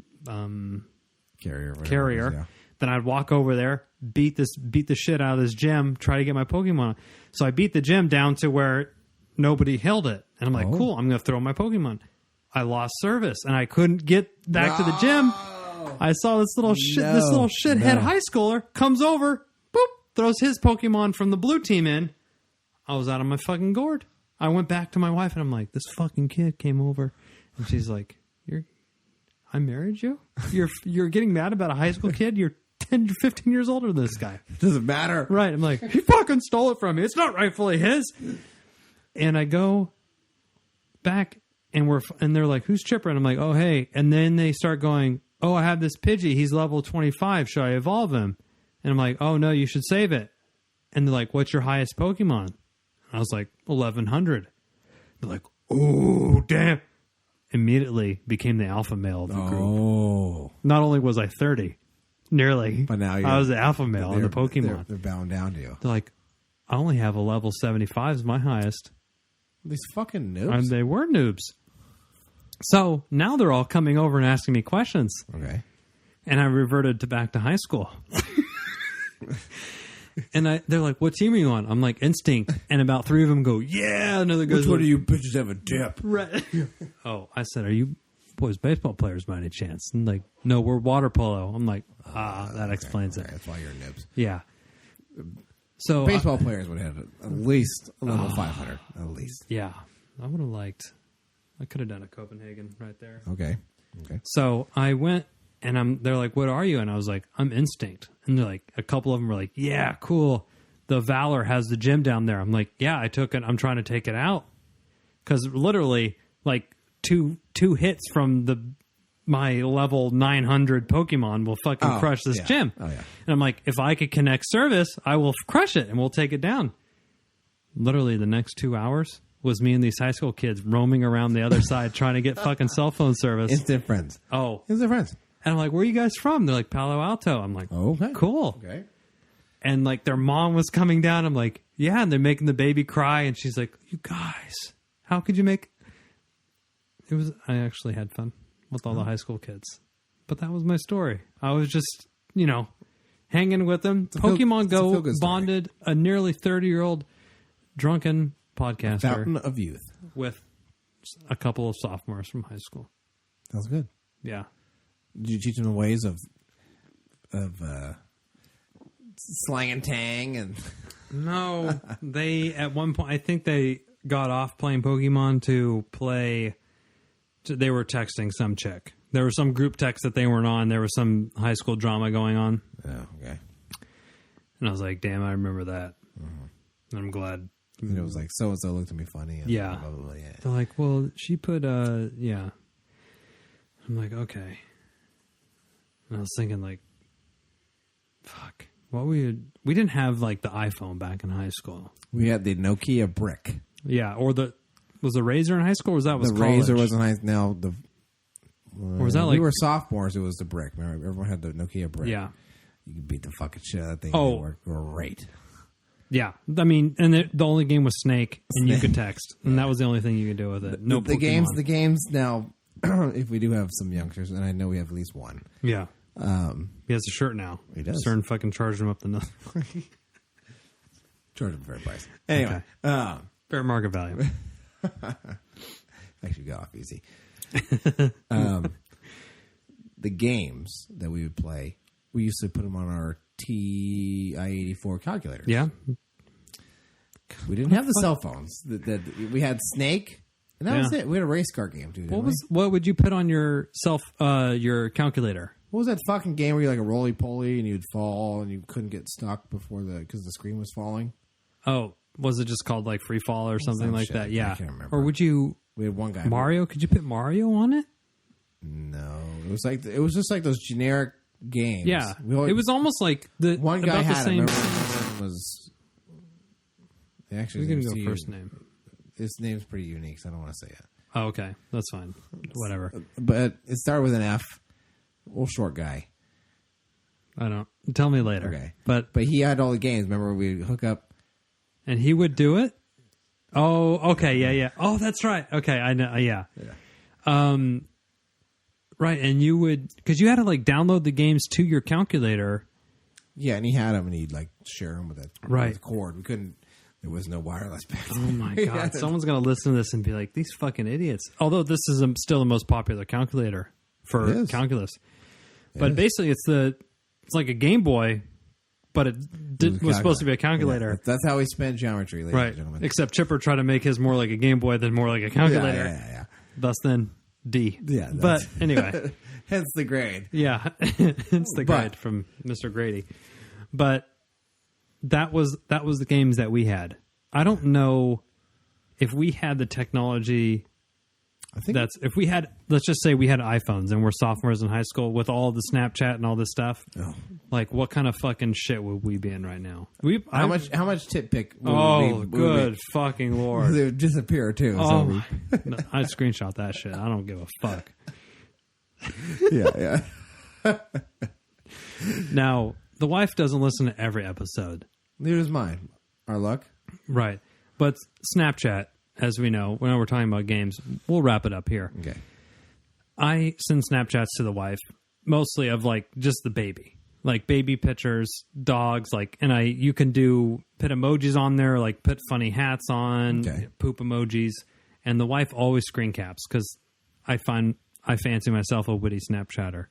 carrier. Yeah. Then I'd walk over there, beat the shit out of this gym, try to get my Pokemon. So I beat the gym down to where nobody held it. And I'm like, cool, I'm going to throw my Pokemon. I lost service and I couldn't get back to the gym. I saw this little shithead high schooler comes over, boop, throws his Pokemon from the blue team in. I was out of my fucking gourd. I went back to my wife and I'm like, this fucking kid came over, and she's like, I married you? You're getting mad about a high school kid? You're 10, 15 years older than this guy. Doesn't matter. Right. I'm like, he fucking stole it from me. It's not rightfully his. And I go back and they're like, who's Chipper? And I'm like, oh, hey. And then they start going, oh, I have this Pidgey. He's level 25. Should I evolve him? And I'm like, oh, no, you should save it. And they're like, what's your highest Pokemon? And I was like, 1100. They're like, oh, damn. Immediately became the alpha male of the group. Oh. Not only was I 30, nearly, But now I was the alpha male in the Pokemon. They're bowing down to you. They're like, I only have a level 75 is my highest. These fucking noobs. And they were noobs. So now they're all coming over and asking me questions. Okay. And I reverted back to high school. And they're like, what team are you on? I'm like, Instinct. And about 3 of them go, yeah. Another goes, Which one of you bitches have a dip? right. Oh, I said, are you boys baseball players by any chance? And like, no, we're water polo. I'm like, that explains it. That's why you're noobs. Yeah. So Baseball players would have at least a level 500. At least. yeah, I would have liked. I could have done a Copenhagen right there. Okay. So I went, and they're like, what are you? And I was like, I'm Instinct. And they're like, a couple of them were like, yeah, cool. The Valor has the gym down there. I'm like, yeah, I took it. I'm trying to take it out. Because literally, like, two hits from my level 900 Pokemon will fucking crush this gym. Oh, yeah. And I'm like, if I could connect service, I will crush it and we'll take it down. Literally the next 2 hours was me and these high school kids roaming around the other side trying to get fucking cell phone service. Instant friends. Oh. Instant friends. And I'm like, where are you guys from? They're like, Palo Alto. I'm like, Okay. cool. Okay. And like their mom was coming down. I'm like, yeah. And they're making the baby cry. And she's like, you guys, how could you make... I actually had fun with all the high school kids. But that was my story. I was just, hanging with them. Pokemon Go bonded a nearly 30-year-old drunken podcaster. Fountain of youth. With a couple of sophomores from high school. Sounds good. Yeah. Did you teach them the ways of slang and tang and... No, they at one point I think they got off playing Pokemon to play. They were texting some chick. There was some group text that they weren't on. There was some high school drama going on. Oh, okay. And I was like, "Damn, I remember that." And I'm glad. And it was like so and so looked at me funny. And Yeah. blah, blah, blah, yeah. They're like, "Well, she put yeah." I'm like, "Okay." And I was thinking, like, "Fuck." We didn't have like the iPhone back in high school. We had the Nokia brick. Yeah, or was the Razor in high school? Or was that The college? Razor was in high school. Now the or was that like we were sophomores? It was the brick. Remember, everyone had the Nokia brick. Yeah, you could beat the fucking shit out of that thing. Oh. They were great. yeah. I mean, and the only game was Snake, and you could text, and that was the only thing you could do with it. No, the Pokemon. games now. If we do have some youngsters, and I know we have at least one. Yeah. He has a shirt now. He does. Stern fucking charged him up the nose. Charge them fair price. Anyway, Fair market value. actually got off easy. The games that we would play, we used to put them on our TI-84 calculator. Yeah. We didn't have the cell phones. We had Snake, and that was it. We had a race car game too. What would you put on your your calculator? What was that fucking game where you like a roly poly and you'd fall and you couldn't get stuck because the screen was falling? Oh, was it just called like Free Fall or something like shit. that? Yeah. I can't remember. Or would you We had one guy. Mario? Could you put Mario on it? No, it was just like those generic games. Yeah, it was almost like the one guy about had the same. him. Remember, was actually We can go first name. His name's pretty unique, so I don't want to say it. Oh, okay, that's fine. Whatever. But it started with an F. Little short guy. I don't. Tell me later. Okay, But he had all the games. Remember, we'd hook up. and he would do it. Oh, okay, yeah. Oh, that's right. Okay, I know. Yeah. Right, and you would because you had to like download the games to your calculator. Yeah, and he had them, and he'd like share them with a cord. We couldn't. There was no wireless back then. Oh my god! Someone's gonna listen to this and be like, "These fucking idiots." Although this is still the most popular calculator for calculus, but basically it's like a Game Boy, but it was supposed to be a calculator. Yeah, that's how we spent geometry, ladies and gentlemen. Except Chipper tried to make his more like a Game Boy than more like a calculator. Yeah. Thus, then D. Yeah, but anyway, Hence the grade. Yeah, it's the But- grade from Mr. Grady. But that was the games that we had. I don't know if we had the technology. I think If we had, let's just say we had iPhones and we're sophomores in high school with all the Snapchat and all this stuff. Oh. Like, what kind of fucking shit would we be in right now? How much tit pick? Good fucking lord! They would disappear too. Oh, So no, I'd screenshot that shit. I don't give a fuck. yeah. Now, the wife doesn't listen to every episode. Neither is mine. Our luck. Right. But Snapchat, as we know, when we're talking about games, we'll wrap it up here. Okay. I send Snapchats to the wife, mostly of like just the baby. Like baby pictures, dogs, like, and you can put emojis on there, like put funny hats on, Okay. poop emojis. And the wife always screen caps because I fancy myself a witty Snapchatter.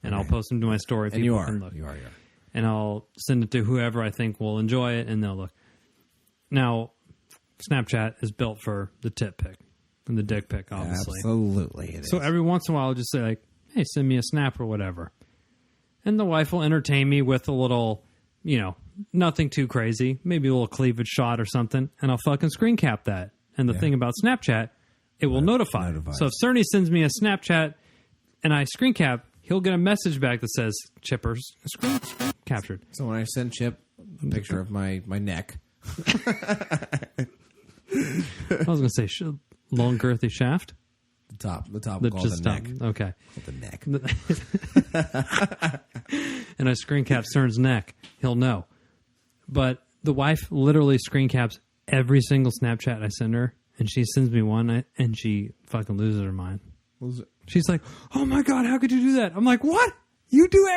And I'll post them to my story. And you are. Can look. You are. And I'll send it to whoever I think will enjoy it, and they'll look. Now, Snapchat is built for the tit pic and the dick pic, obviously. Absolutely. It is. So every once in a while, I'll just say, like, hey, send me a snap or whatever. And the wife will entertain me with a little, nothing too crazy, maybe a little cleavage shot or something, and I'll fucking screen cap that. And the thing about Snapchat, it will notify. So if Cerny sends me a Snapchat and I screen cap, he'll get a message back that says, Chipper's screen captured. So when I send Chip a picture of my neck, I was going to say long girthy shaft. the top The called the neck. Okay. Called the neck. And I screen cap Cern's neck. He'll know. But the wife literally screen caps every single Snapchat I send her, and she sends me one, and she fucking loses her mind. She's like, "Oh my god, how could you do that?" I'm like, "What? You do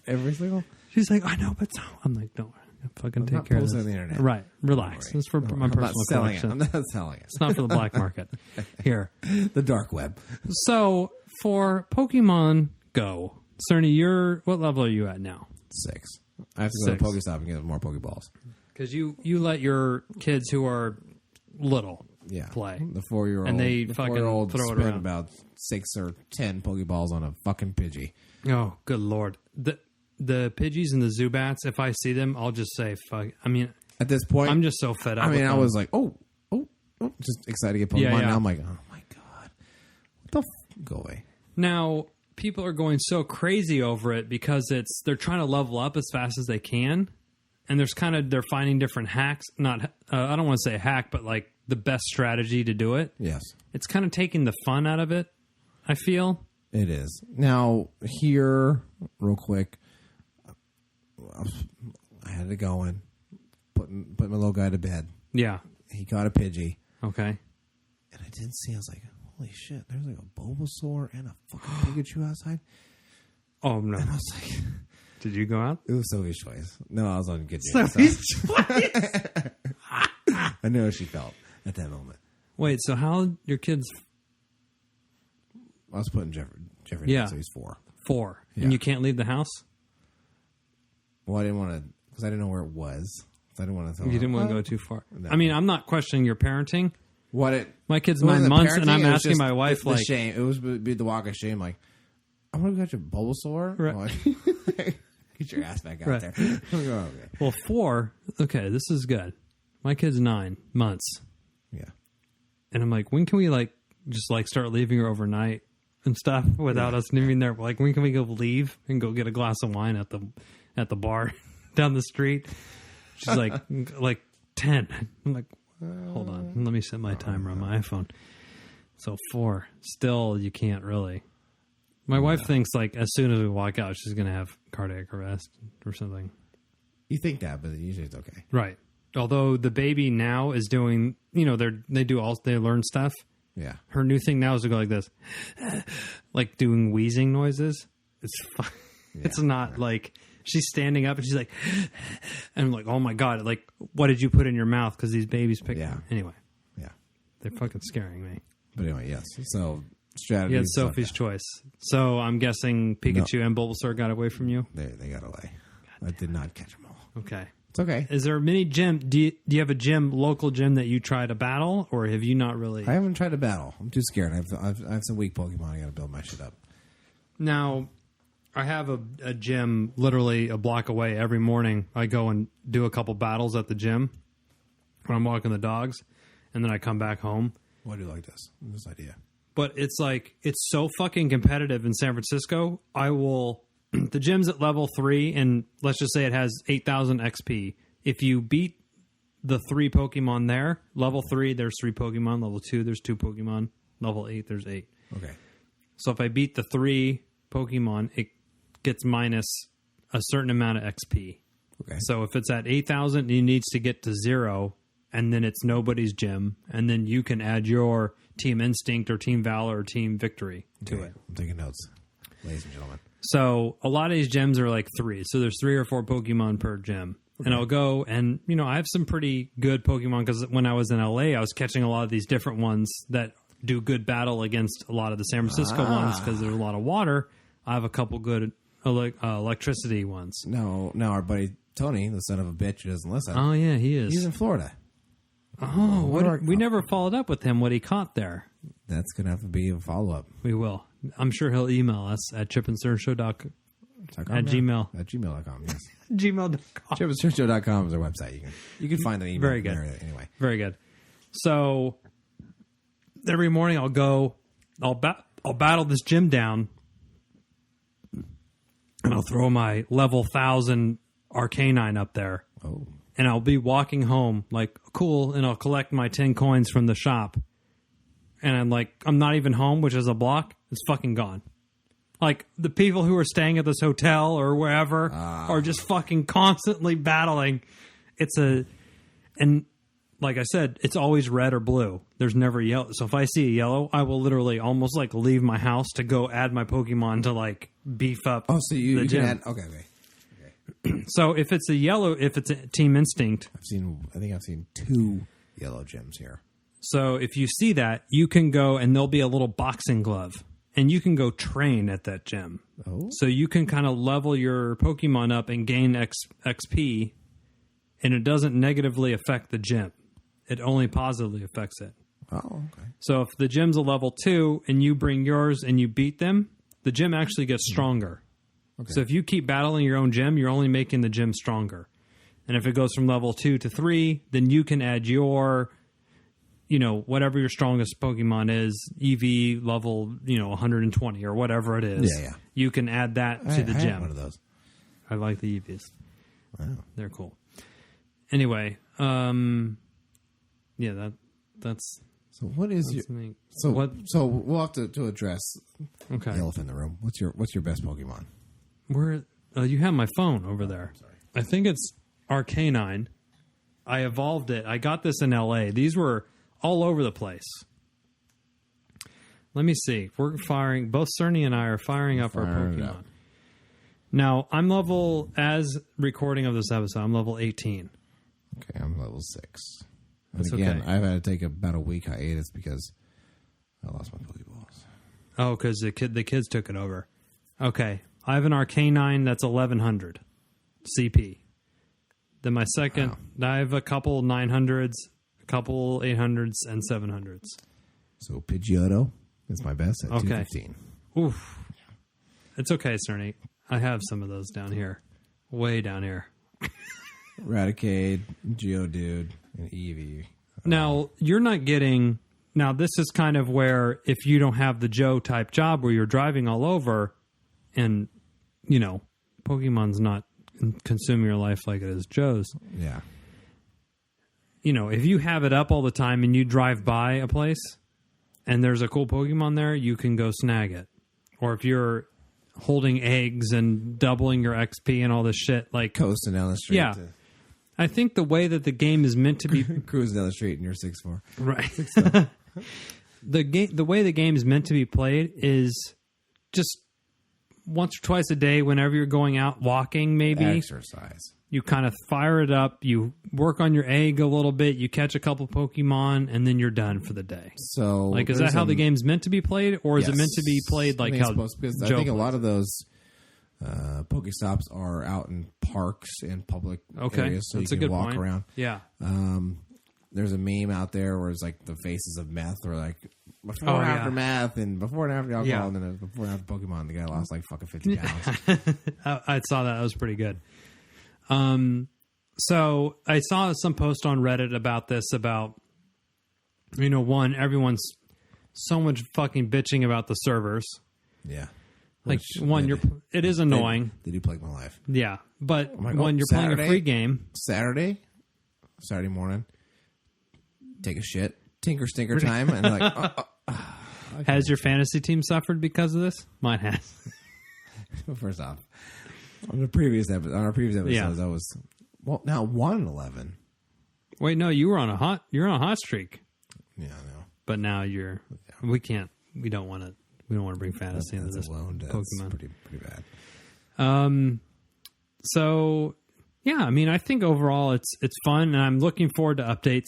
Every single. She's like, "I know, but so." I'm like, "Don't worry, fucking take not care of posting this." on the internet. Right? Relax. It's for my I'm personal not selling it. collection. I'm not selling it. It's not for the black market. Here. The dark web. So for Pokemon Go, Cerny, what level are you at now? 6. I have to go to 6. Pokestop and get more Pokeballs. Because you let your kids who are little Yeah. play. The 4-year-old. And they the fucking 4-year-old throw it spend around. about 6 or 10 Pokeballs on a fucking Pidgey. Oh, good lord. The Pidgeys and the Zubats, if I see them, I'll just say, fuck. I mean, At this point, I'm just so fed up. I mean, with I them. was like, oh, just excited to get Pokemon. Yeah. Now I'm like, oh my god, what the go away. Now, people are going so crazy over it because they're trying to level up as fast as they can. And they're finding different hacks. Not, I don't want to say hack, but like the best strategy to do it. Yes, It's kind of taking the fun out of it, I feel. it is. Now here, real quick, I had to go in, put my little guy to bed. Yeah. He got a Pidgey, Okay. and I didn't see. I was like, holy shit! There's like a Bulbasaur and a fucking Pikachu outside. Oh, no. And I was like, Did you go out? it was Sophie's choice. No, I was on good news. Sophie's I know how she felt at that moment. Wait, so how old your kids? I was putting Jeffrey Yeah. down, so he's 4. 4. Yeah. And you can't leave the house? Well, I didn't want to, because I didn't know where it was. So I didn't want to tell You him. didn't want to go too far. No. I mean, I'm not questioning your parenting. What it? My kid's it wasn't 9 the months, and parenting, I'm it was asking just my wife, the like, shame. It was be the walk of shame. Like, I want to get your Bulbasaur. Right. I'm like, get your ass back out Right. there. I'm like, oh, okay. well, 4. Okay, this is good. My kid's 9 months. Yeah. And I'm like, when can we, like, just, like, start leaving her overnight and stuff without us leaving there? Like, when can we go leave and go get a glass of wine at the bar down the street? She's like 10. I'm like, hold on. Let me set my timer on my iPhone. So 4. Still, you can't really. My wife thinks, like, as soon as we walk out, she's going to have cardiac arrest or something. You think that, but usually it's okay. Right. Although the baby now is doing, they learn stuff. Yeah. Her new thing now is to go like this, like doing wheezing noises. It's fun. It's not like she's standing up and she's like, and I'm like, oh my God, like, what did you put in your mouth? Because these babies pick. Yeah. Anyway, Yeah. they're fucking scaring me. But anyway, yes. So strategy. You had Sophie's choice. So I'm guessing Pikachu and Bulbasaur got away from you. They got away. I did not catch them all. Okay. It's okay. Is there a mini gym? Do you have a local gym that you try to battle, or have you not really? I haven't tried to battle. I'm too scared. I have some weak Pokemon. I got to build my shit up. Now, I have a gym literally a block away. Every morning, I go and do a couple battles at the gym when I'm walking the dogs, and then I come back home. Why do you like this idea? But it's like, it's so fucking competitive in San Francisco. I will, the gym's at level 3, and let's just say it has 8,000 XP. If you beat the 3 Pokemon there, level 3, there's 3 Pokemon. Level 2, there's 2 Pokemon. Level 8, there's 8. Okay. So if I beat the 3 Pokemon, it gets minus a certain amount of XP. Okay. So if it's at 8,000, it needs to get to 0, and then it's nobody's gym, and then you can add your Team Instinct or Team Valor or Team Victory to it. I'm taking notes, ladies and gentlemen. So a lot of these gyms are like 3. So there's 3 or 4 Pokemon per gym. Okay. And I'll go and, I have some pretty good Pokemon because when I was in LA, I was catching a lot of these different ones that do good battle against a lot of the San Francisco ones because there's a lot of water. I have a couple good electricity ones. No, our buddy Tony, the son of a bitch who doesn't listen. Oh, yeah, he is. He's in Florida. Oh, we never followed up with him what he caught there. That's going to have to be a follow-up. We will. I'm sure he'll email us at chipandcernshow.com. At Gmail. At gmail.com, yes. gmail.com. chipandcernshow.com is our website. You can find an email. Very good. There anyway. Very good. So every morning I'll battle this gym down, and I'll throw my level 1,000 Arcanine up there. Oh. And I'll be walking home like, cool, and I'll collect my 10 coins from the shop. And I'm like, I'm not even home, which is a block. It's fucking gone. Like, the people who are staying at this hotel or wherever are just fucking constantly battling. And like I said, it's always red or blue. There's never yellow. So if I see a yellow, I will literally almost like leave my house to go add my Pokemon to like beef up. Oh, so you gym. can add, okay. So if it's a yellow, if it's a Team Instinct. I think I've seen 2 yellow gyms here. So if you see that, you can go and there'll be a little boxing glove. And you can go train at that gym. Oh. So you can kind of level your Pokemon up and gain XP, and it doesn't negatively affect the gym. It only positively affects it. Oh, okay. So if the gym's a level 2 and you bring yours and you beat them, the gym actually gets stronger. Okay. So if you keep battling your own gym, you're only making the gym stronger. And if it goes from level 2 to 3, then you can add your... whatever your strongest Pokemon is, EV level, 120 or whatever it is. Yeah. You can add that to the gym. I have one of those. I like the EVs. Wow. They're cool. Anyway, that's... So what is your... me. So what? So we'll have to address the Okay. elephant in the room. What's your best Pokemon? Where you have my phone over there. Sorry. I think it's Arcanine. I evolved it. I got this in LA. These were all over the place. Let me see. We're firing. Both Cerny and I are firing up our Pokemon. Now, I'm level, as recording of this episode, I'm level 18. Okay, I'm level 6. That's and again, okay. I've had to take about a week hiatus because I lost my Pokeballs. Oh, because the kids took it over. Okay. I have an Arcanine that's 1100 CP. Then my second, I have a couple 900s, a couple 800s, and 700s. So Pidgeotto is my best at 215. Oof. It's okay, Cerny. I have some of those down here. Way down here. Raticate, Geodude, and Eevee. Now, you're not getting... Now, this is kind of where if you don't have the Joe-type job where you're driving all over and, Pokemon's not consuming your life like it is Joe's. Yeah. If you have it up all the time and you drive by a place and there's a cool Pokemon there, you can go snag it. Or if you're holding eggs and doubling your XP and all this shit, like... Coasting down the street. Yeah. I think the way that the game is meant to be... Cruising down the street and you're 6'4". Right. The way the game is meant to be played is just once or twice a day whenever you're going out walking, maybe. Exercise. You kind of fire it up, you work on your egg a little bit, you catch a couple Pokemon, and then you're done for the day. So, is that how the game's meant to be played, or is it meant to be played like how because I Joe think a plays lot of those Pokestops are out in parks and public areas, so that's you a can good walk point. around. Yeah. There's a meme out there where it's like the faces of meth or like before Oh, and yeah. after math and before and after alcohol, Yeah. and then it was before and after Pokemon. The guy lost like fucking 50 pounds. I saw that. That was pretty good. So I saw some post on Reddit about this, about, one, everyone's so much fucking bitching about the servers. Yeah. Like, Which one, they- it is annoying. They do plague my life. Yeah. But like, when oh, you're playing a Saturday? free game, Saturday morning, take a shit, tinker stinker time, and like, has your fantasy team suffered because of this? Mine has. first off, on our previous episodes, Yeah. I was now 1-11. Wait, no, you're on a hot streak. Yeah, I know. But now we don't want to bring fantasy into this alone. That's Pokemon. pretty bad. So yeah, I mean, I think overall it's fun, and I'm looking forward to updates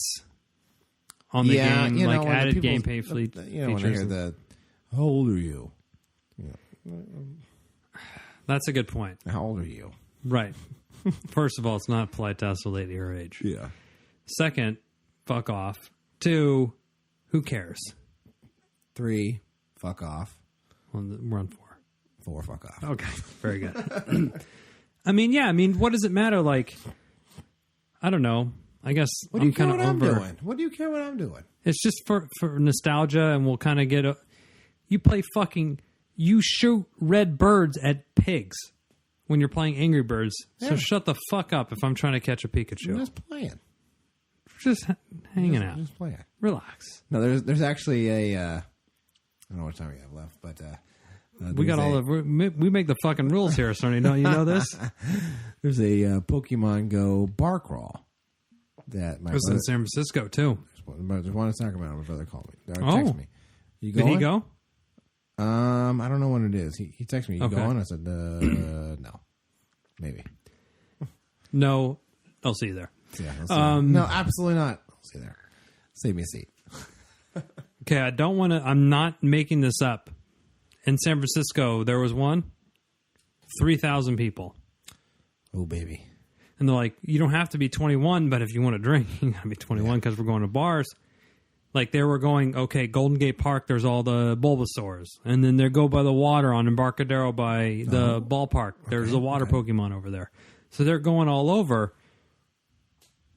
on the game, you know, like when the added people- gameplay fleet You know, when I features. hear the, how old are you? That's a good point. How old are you? Right. First of all, it's not polite to ask a lady her age. Yeah. Second, fuck off. 2, who cares? 3, fuck off. We're on 4. 4, fuck off. Okay, very good. I mean, what does it matter? Like, I don't know. I guess What do you I'm care kind what of I'm over. doing? What do you care what I'm doing? It's just for nostalgia, and we'll kind of get a. You shoot red birds at pigs when you're playing Angry Birds. So Yeah. shut the fuck up if I'm trying to catch a I'm Pikachu. just playing. Just hanging out. Just playing. Relax. No, there's actually a. I don't know what time we have left, but We got all we make the fucking rules here, Sonny. Don't you know this? There's a Pokemon Go bar crawl that my It was in brother, San Francisco too. there's one in Sacramento. My brother called me. Or Oh. texted me. You Did going? he go? I don't know when it is. He texted me. You Okay. going? I said, no, maybe. No, I'll see you there. Yeah. I'll see no, absolutely not. I'll see you there. Save me a seat. Okay, I don't want to. I'm not making this up. In San Francisco, there was 3,000 people. Oh, baby. And they're like, you don't have to be 21, but if you want to drink, you got to be 21 because we're going to bars. Like, they were going, okay, Golden Gate Park, there's all the Bulbasaurs. And then they go by the water on Embarcadero by the ballpark. There's a water Pokemon over there. So they're going all over.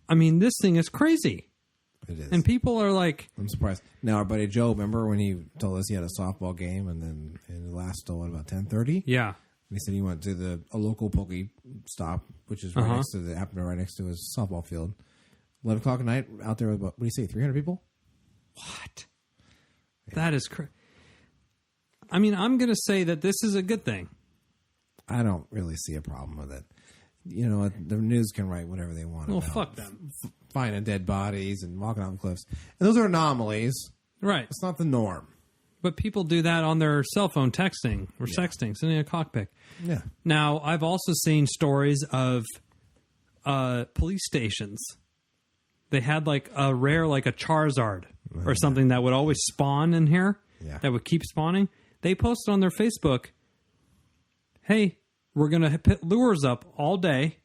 I mean, this thing is crazy. It is. And people are like, I'm surprised. Now, our buddy Joe, remember when he told us he had a softball game and then it lasted till about 10:30? yeah. He said he went to a local Poke stop, which is right next to right next to his softball field. 11 o'clock at night, out there with what do you say, 300 people? What? That is crazy. I mean, I'm going to say that this is a good thing. I don't really see a problem with it. You know, the news can write whatever they want. Well, about fuck them. finding dead bodies and walking off cliffs. And those are anomalies. Right. It's not the norm. But people do that on their cell phone texting or sexting, sending a cockpit. Yeah. Now, I've also seen stories of police stations. They had like a rare, like a Charizard or something that would always spawn in here, that would keep spawning. They posted on their Facebook, hey, we're going to put lures up all day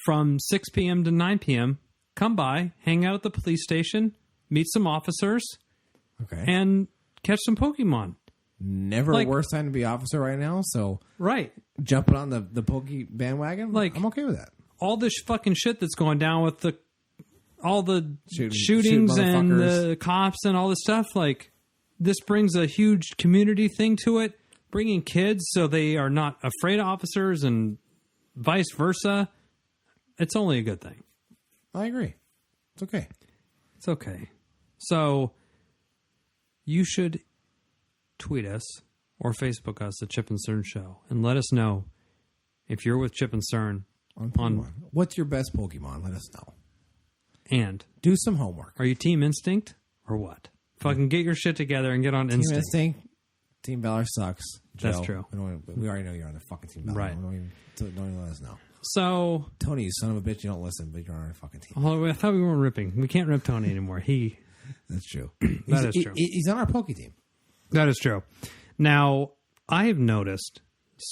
from 6 p.m. to 9 p.m. Come by, hang out at the police station, meet some officers, Okay. and catch some Pokemon. Never like- a worse time to be officer right now. So Right. jumping on the Poke bandwagon, Like- I'm okay with that. All this fucking shit that's going down with all the Shoot shootings and motherfuckers. the cops and all this stuff, like, this brings a huge community thing to it, bringing kids so they are not afraid of officers and vice versa. It's only a good thing. I agree. It's okay. It's okay. So you should tweet us or Facebook us at Chip and Cern Show and let us know if you're with Chip and Cern On Pokemon. What's your best Pokemon? Let us know. and Do some homework. are you Team Instinct or what? Fucking get your shit together and get on Team Instinct. Instinct, Team Valor sucks. That's Joe, true. We already know you're on the fucking Team Valor. Right. Don't even let us know. So, Tony, you son of a bitch, you don't listen, but you're on our fucking team. oh, I thought we weren't ripping. We can't rip Tony anymore. That's true. That is true. He's on our Poke team. That is true. Now, I have noticed,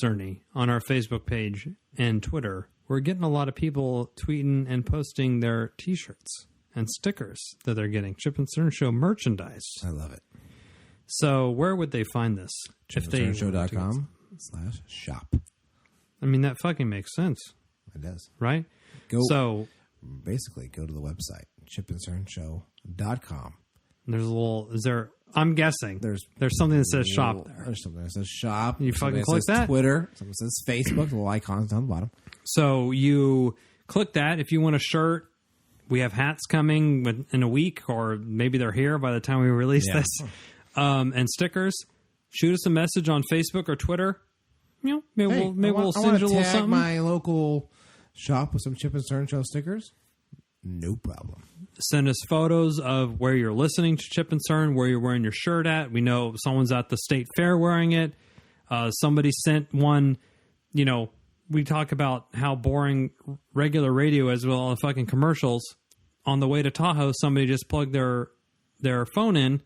Cerny, on our Facebook page and Twitter, we're getting a lot of people tweeting and posting their T-shirts and stickers that they're getting. Chip and Cern Show merchandise. I love it. So where would they find this? ChipandSernShow.com/shop. I mean, that fucking makes sense, It does. right? Go. So Basically, go to the website, ChipandSernShow.com. there's a little, I'm guessing There's something that says shop there. There's something that says shop. You something fucking click says that? Twitter. Something that says Facebook. The little icons down the bottom. So you click that. If you want a shirt, we have hats coming in a week, or maybe they're here by the time we release Yeah. this. And stickers. Shoot us a message on Facebook or Twitter. You know, maybe we'll send you a little tag something. my local shop with some Chip and Stern Show stickers. No problem. Send us photos of where you're listening to Chip and Cern, where you're wearing your shirt at. We know someone's at the state fair wearing it. Somebody sent one. You know, we talk about how boring regular radio is with all the fucking commercials. On the way to Tahoe, somebody just plugged their phone in,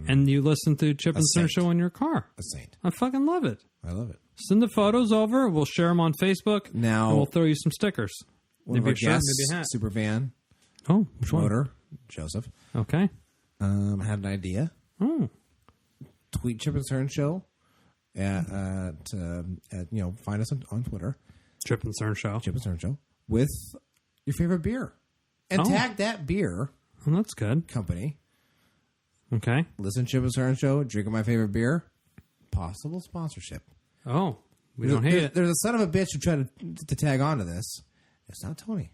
and you listen to Chip and Cern saint. Show in your car. A saint. I fucking love it. I love it. Send the photos over. We'll share them on Facebook. Now- and we'll throw you some stickers. One of Maybe our a shirt, guests, maybe a hat. Supervan, Oh, which one? Motor, Joseph, Okay. had an idea. Oh, Tweet Chip and Stern Show. Find us on Twitter, Chip and Cern Show. Chip and Stern Show, with your favorite beer, and Oh. tag that beer Oh, that's good. company. Okay. Listen, Chip and Stern Show, drinking my favorite beer. Possible sponsorship. Oh, we don't hate it. There's a son of a bitch who tried to tag onto this. It's not Tony.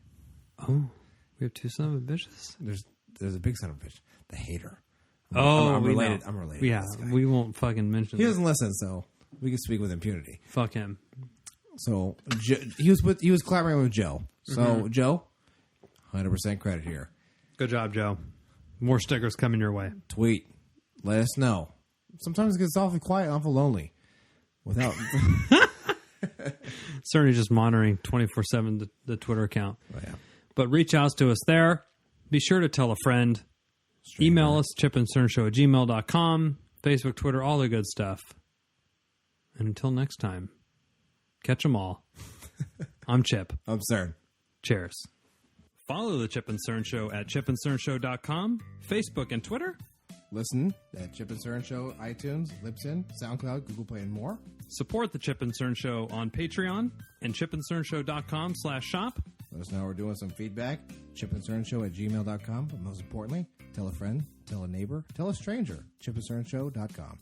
Oh, we have two son of a bitches. There's a big son of a bitch, the hater. I'm We related. know. I'm related. Yeah, to this guy. we won't fucking mention He that. doesn't listen, so we can speak with impunity. Fuck him. So he was collaborating with Joe. So Joe, 100% credit here. Good job, Joe. More stickers coming your way. Tweet, let us know. Sometimes it gets awfully quiet, awful lonely. Without Certainly just monitoring 24/7 the Twitter account. oh, yeah. But reach out to us there. Be sure to tell a friend. Email us, chipandcernshow@gmail.com. Facebook, Twitter, all the good stuff. And until next time, catch them all. I'm Chip. Absurd. Cheers. Follow the Chip and Cern Show at chipandcernshow.com, Facebook and Twitter. Listen at Chip and Stern Show, iTunes, Libsyn, SoundCloud, Google Play, and more. Support the Chip and Cern Show on Patreon and chipandcernshow.com/shop. Let us know we're doing some feedback. ChipandSternShow@gmail.com. But most importantly, tell a friend, tell a neighbor, tell a stranger. ChipandSternShow.com.